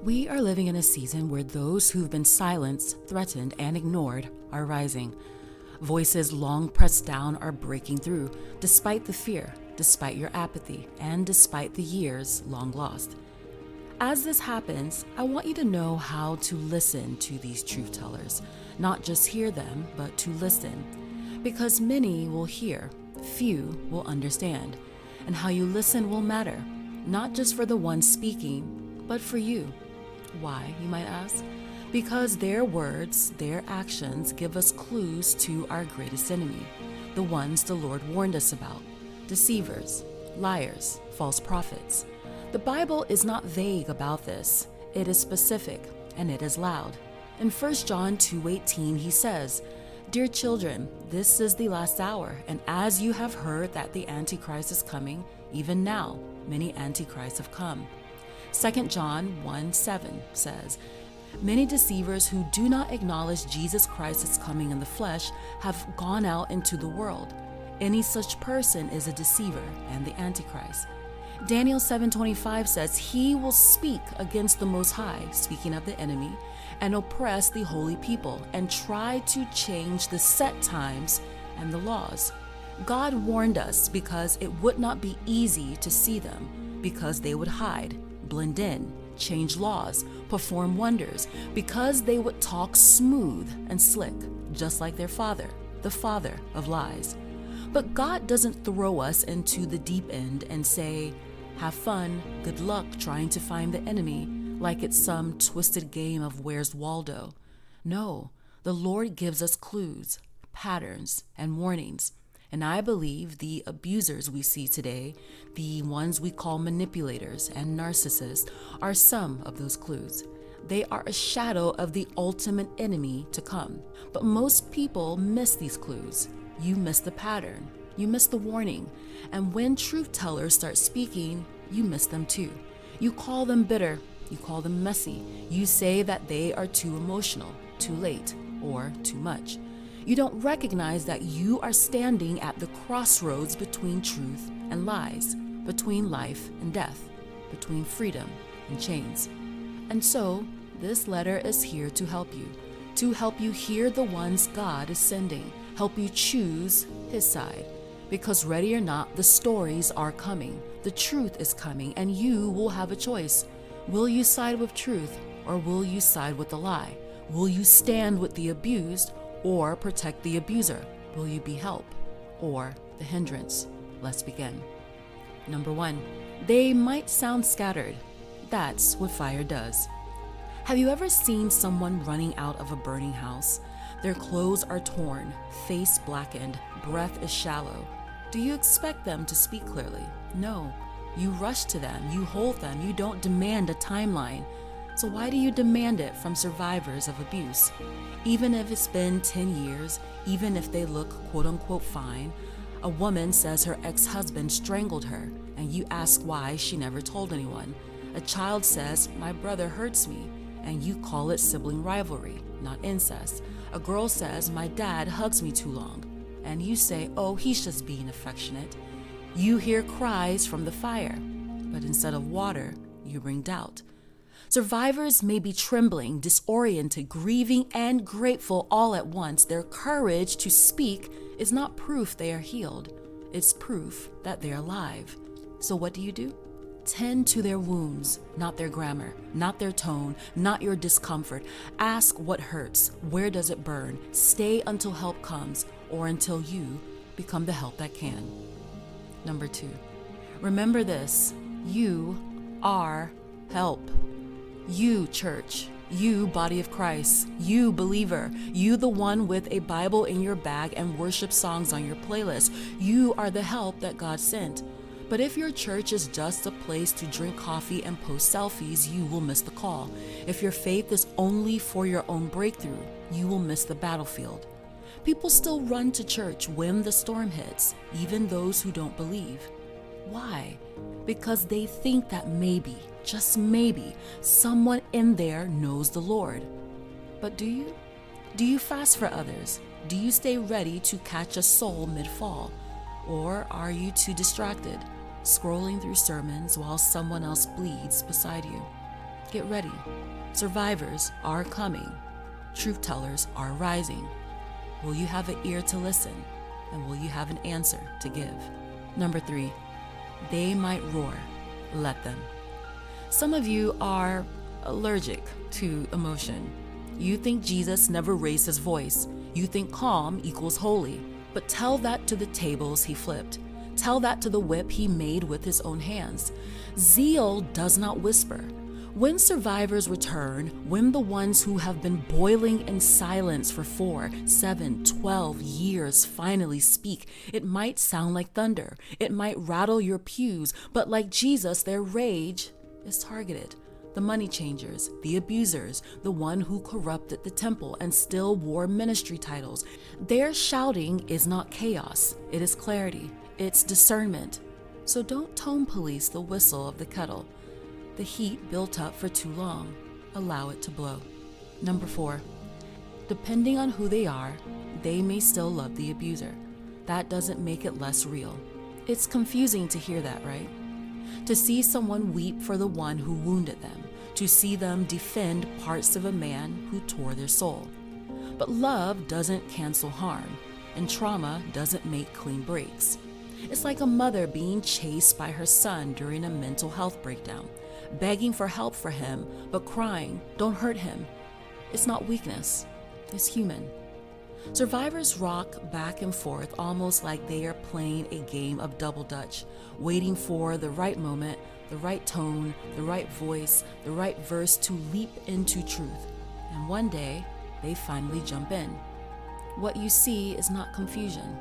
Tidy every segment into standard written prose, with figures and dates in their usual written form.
We are living in a season where those who've been silenced, threatened, and ignored are rising. Voices long pressed down are breaking through, despite the fear, despite your apathy, and despite the years long lost. As this happens, I want you to know how to listen to these truthtellers, not just hear them, but to listen. Because many will hear, few will understand, and how you listen will matter, not just for the one speaking, but for you. Why, you might ask? Because their words, their actions give us clues to our greatest enemy, the ones the Lord warned us about: deceivers, liars, false prophets. The Bible is not vague about this. It is specific, and it is loud. In 1 John 2:18, he says, "Dear children, this is the last hour, and as you have heard that the Antichrist is coming, even now many Antichrists have come." 2 John 1:7 says, "Many deceivers who do not acknowledge Jesus Christ's coming in the flesh have gone out into the world. Any such person is a deceiver and the Antichrist." Daniel 7:25 says, "He will speak against the Most High," speaking of the enemy, "and oppress the holy people, and try to change the set times and the laws." God warned us because it would not be easy to see them, because they would hide, blend in, change laws, perform wonders, because they would talk smooth and slick, just like their father, the father of lies. But God doesn't throw us into the deep end and say, "Have fun, good luck trying to find the enemy," like it's some twisted game of Where's Waldo. No, the Lord gives us clues, patterns, and warnings. And I believe the abusers we see today, the ones we call manipulators and narcissists, are some of those clues. They are a shadow of the ultimate enemy to come. But most people miss these clues. You miss the pattern. You miss the warning. And when truthtellers start speaking, you miss them too. You call them bitter. You call them messy. You say that they are too emotional, too late, or too much. You don't recognize that you are standing at the crossroads between truth and lies, between life and death, between freedom and chains. And so, this letter is here to help you hear the ones God is sending, help you choose His side. Because ready or not, the stories are coming, the truth is coming, and you will have a choice. Will you side with truth, or will you side with the lie? Will you stand with the abused, or protect the abuser? Will you be help or the hindrance? Let's begin. Number 1, they might sound scattered. That's what fire does. Have you ever seen someone running out of a burning house? Their clothes are torn, face blackened, breath is shallow. Do you expect them to speak clearly? No. You rush to them, you hold them, you don't demand a timeline. So why do you demand it from survivors of abuse? Even if it's been 10 years, even if they look quote-unquote fine, a woman says her ex-husband strangled her, and you ask why she never told anyone. A child says, "My brother hurts me," and you call it sibling rivalry, not incest. A girl says, "My dad hugs me too long," and you say, "Oh, he's just being affectionate." You hear cries from the fire, but instead of water, you bring doubt. Survivors may be trembling, disoriented, grieving, and grateful all at once. Their courage to speak is not proof they are healed. It's proof that they're alive. So what do? Tend to their wounds, not their grammar, not their tone, not your discomfort. Ask what hurts, where does it burn? Stay until help comes, or until you become the help that can. Number 2, remember this: you are help. You, church, you, body of Christ, you, believer, you, the one with a Bible in your bag and worship songs on your playlist, you are the help that God sent. But if your church is just a place to drink coffee and post selfies, you will miss the call. If your faith is only for your own breakthrough, you will miss the battlefield. People still run to church when the storm hits, even those who don't believe. Why? Because they think that maybe, just maybe, someone in there knows the Lord. But do you? Do you fast for others? Do you stay ready to catch a soul mid-fall? Or are you too distracted, scrolling through sermons while someone else bleeds beside you? Get ready. Survivors are coming. Truthtellers are rising. Will you have an ear to listen? And will you have an answer to give? Number 3, they might roar. Let them. Some of you are allergic to emotion. You think Jesus never raised his voice. You think calm equals holy. But tell that to the tables he flipped. Tell that to the whip he made with his own hands. Zeal does not whisper. When survivors return, when the ones who have been boiling in silence for 4, 7, 12 years finally speak, it might sound like thunder. It might rattle your pews, but like Jesus, their rage is targeted. The money changers, the abusers, the one who corrupted the temple and still wore ministry titles. Their shouting is not chaos, it is clarity, it's discernment. So don't tone police the whistle of the kettle. The heat built up for too long. Allow it to blow. Number 4, depending on who they are, they may still love the abuser. That doesn't make it less real. It's confusing to hear that, right? To see someone weep for the one who wounded them, to see them defend parts of a man who tore their soul. But love doesn't cancel harm, and trauma doesn't make clean breaks. It's like a mother being chased by her son during a mental health breakdown, begging for help for him, but crying, "Don't hurt him." It's not weakness, it's human. Survivors rock back and forth almost like they are playing a game of double dutch, waiting for the right moment, the right tone, the right voice, the right verse to leap into truth. And one day, they finally jump in. What you see is not confusion.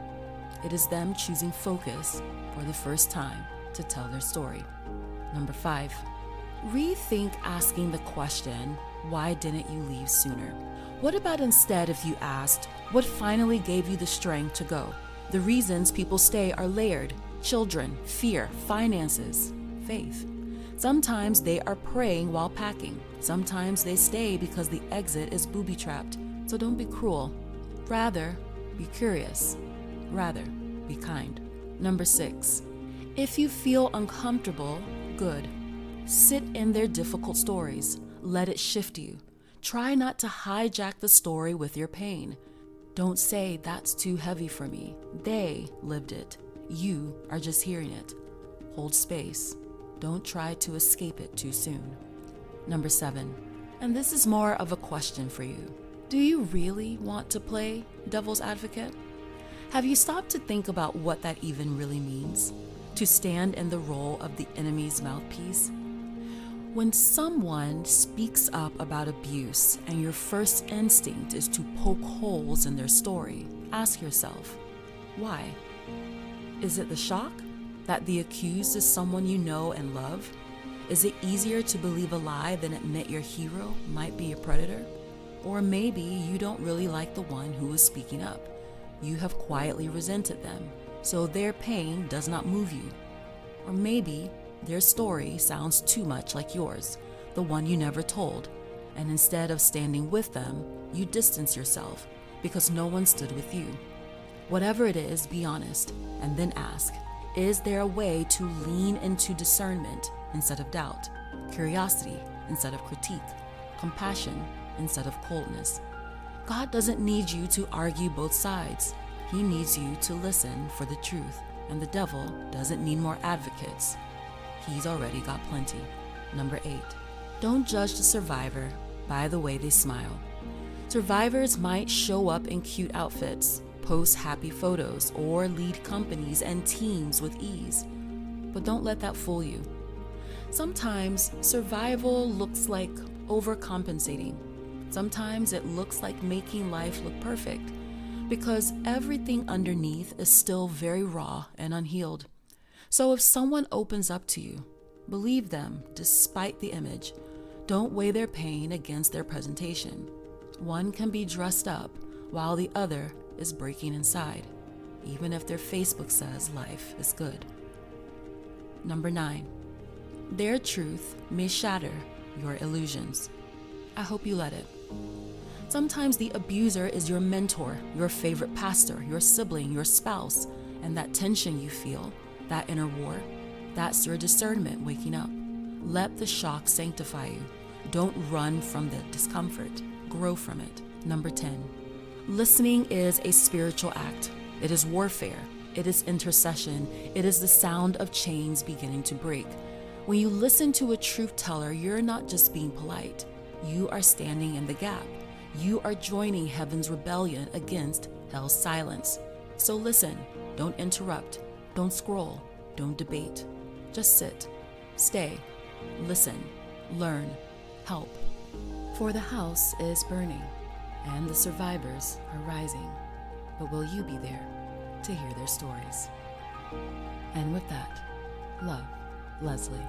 It is them choosing focus for the first time to tell their story. Number 5, rethink asking the question, why didn't you leave sooner? What about instead if you asked, what finally gave you the strength to go? The reasons people stay are layered: children, fear, finances, faith. Sometimes they are praying while packing. Sometimes they stay because the exit is booby-trapped. So don't be cruel. Rather, be curious. Rather, be kind. Number 6, if you feel uncomfortable, good. Sit in their difficult stories. Let it shift you. Try not to hijack the story with your pain. Don't say, "That's too heavy for me." They lived it. You are just hearing it. Hold space. Don't try to escape it too soon. Number 7, and this is more of a question for you. Do you really want to play devil's advocate? Have you stopped to think about what that even really means? To stand in the role of the enemy's mouthpiece? When someone speaks up about abuse and your first instinct is to poke holes in their story, ask yourself, why? Is it the shock that the accused is someone you know and love? Is it easier to believe a lie than admit your hero might be a predator? Or maybe you don't really like the one who is speaking up. You have quietly resented them, so their pain does not move you. Or maybe their story sounds too much like yours, the one you never told, and instead of standing with them, you distance yourself because no one stood with you. Whatever it is, be honest, and then ask, is there a way to lean into discernment instead of doubt, curiosity instead of critique, compassion instead of coldness? God doesn't need you to argue both sides. He needs you to listen for the truth, and the devil doesn't need more advocates. He's already got plenty. Number 8, don't judge the survivor by the way they smile. Survivors might show up in cute outfits, post happy photos, or lead companies and teams with ease. But don't let that fool you. Sometimes survival looks like overcompensating. Sometimes it looks like making life look perfect, because everything underneath is still very raw and unhealed. So if someone opens up to you, believe them despite the image. Don't weigh their pain against their presentation. One can be dressed up while the other is breaking inside, even if their Facebook says life is good. Number 9, their truth may shatter your illusions. I hope you let it. Sometimes the abuser is your mentor, your favorite pastor, your sibling, your spouse, and that tension you feel, that inner war, that's your discernment waking up. Let the shock sanctify you. Don't run from the discomfort, grow from it. Number 10, listening is a spiritual act. It is warfare. It is intercession. It is the sound of chains beginning to break. When you listen to a truth teller, you're not just being polite. You are standing in the gap. You are joining heaven's rebellion against hell's silence. So listen, don't interrupt, don't scroll, don't debate. Just sit, stay, listen, learn, help. For the house is burning, and the survivors are rising. But will you be there to hear their stories? And with that, love, Leslie.